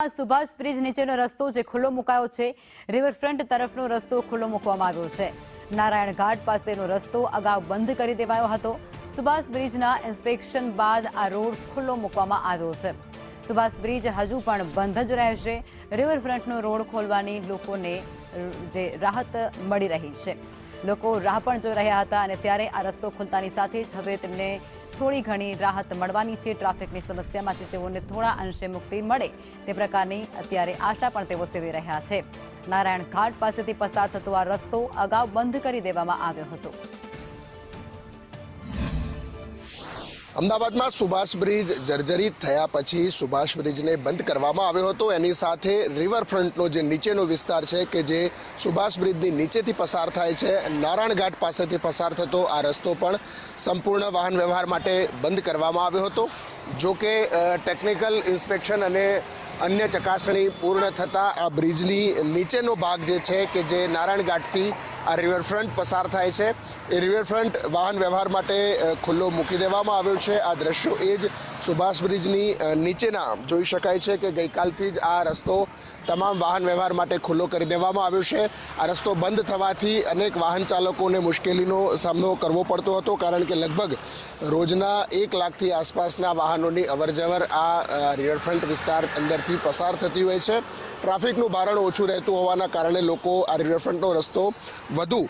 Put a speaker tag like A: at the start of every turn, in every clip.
A: અમદાવાદમાં સુભાષ બ્રિજ નીચેનો રસ્તો જે ખુલ્લો મુકાયો છે, રિવરફ્રન્ટ તરફનો રસ્તો ખુલ્લો મૂકવામાં આવ્યો છે। નારાયણ ઘાટ પાસેનો રસ્તો અગાઉ બંધ કરી દેવાયો હતો। સુભાષ બ્રિજના ઇન્સ્પેક્શન બાદ આ રોડ ખુલ્લો મૂકવામાં આવ્યો છે। સુભાષ બ્રિજ હજુ પણ બંધ જ રહેશે। રિવરફ્રન્ટનો રોડ ખોલવાની લોકોને જે રાહત મળી રહી છે, લોકો રાહ પણ જોઈ રહ્યા હતા અને ત્યારે આ રસ્તો ખુલતાની સાથે જ હવે તેમને થોડી ઘણી રાહત મળવાની છે। ટ્રાફિકની સમસ્યામાંથી તેઓને થોડા અંશે મુક્તિ મળે તે પ્રકારની અત્યારે આશા પણ તેઓ સેવી રહ્યા છે। નારાયણ ઘાટ પાસેથી પસાર થતો આ રસ્તો અગાઉ બંધ કરી દેવામાં આવ્યો હતો।
B: અમદાવાદમાં સુભાષ બ્રિજ જર્જરિત થયા પછી સુભાષ બ્રિજને બંધ કરવામાં આવ્યો હતો। એની સાથે રિવરફ્રન્ટનો જે નીચેનો વિસ્તાર છે કે જે સુભાષ બ્રિજની નીચેથી પસાર થાય છે, નારાયણ ઘાટ પાસેથી પસાર થતો આ રસ્તો પણ સંપૂર્ણ વાહન વ્યવહાર માટે બંધ કરવામાં આવ્યો હતો। જો કે ટેકનિકલ ઇન્સ્પેક્શન અને અન્ય ચકાસણી પૂર્ણ થતાં આ બ્રિજની નીચેનો ભાગ જે છે કે જે નારાયણ ઘાટથી આ રિવરફ્રન્ટ પસાર થાય છે, એ રિવરફ્રન્ટ વાહન વ્યવહાર માટે ખુલ્લો મૂકી દેવામાં આવ્યો છે। આ દ્રશ્યો એ જ સુભાષ બ્રિજની નીચેના જોઈ શકાય છે કે ગઈકાલથી જ આ રસ્તો તમામ વાહન વ્યવહાર માટે ખુલ્લો કરી દેવામાં આવ્યો છે। આ રસ્તો બંધ થવાથી અનેક વાહન ચાલકોને મુશ્કેલીનો સામનો કરવો પડતો હતો, કારણ કે લગભગ રોજના 1 લાખથી આસપાસના વાહનોની અવરજવર આ રિવરફ્રન્ટ વિસ્તાર અંદરથી પસાર થતી હોય છે। ટ્રાફિકનું ભારણ ઓછું રહેતું હોવાના કારણે લોકો આ રિવરફ્રન્ટનો રસ્તો વધુ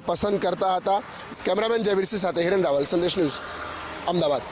B: પસંદ કરતા હતા। કેમેરામેન જયવીરસિંહ સાથે હિરેન રાવલ, સંદેશ ન્યૂઝ, અમદાવાદ।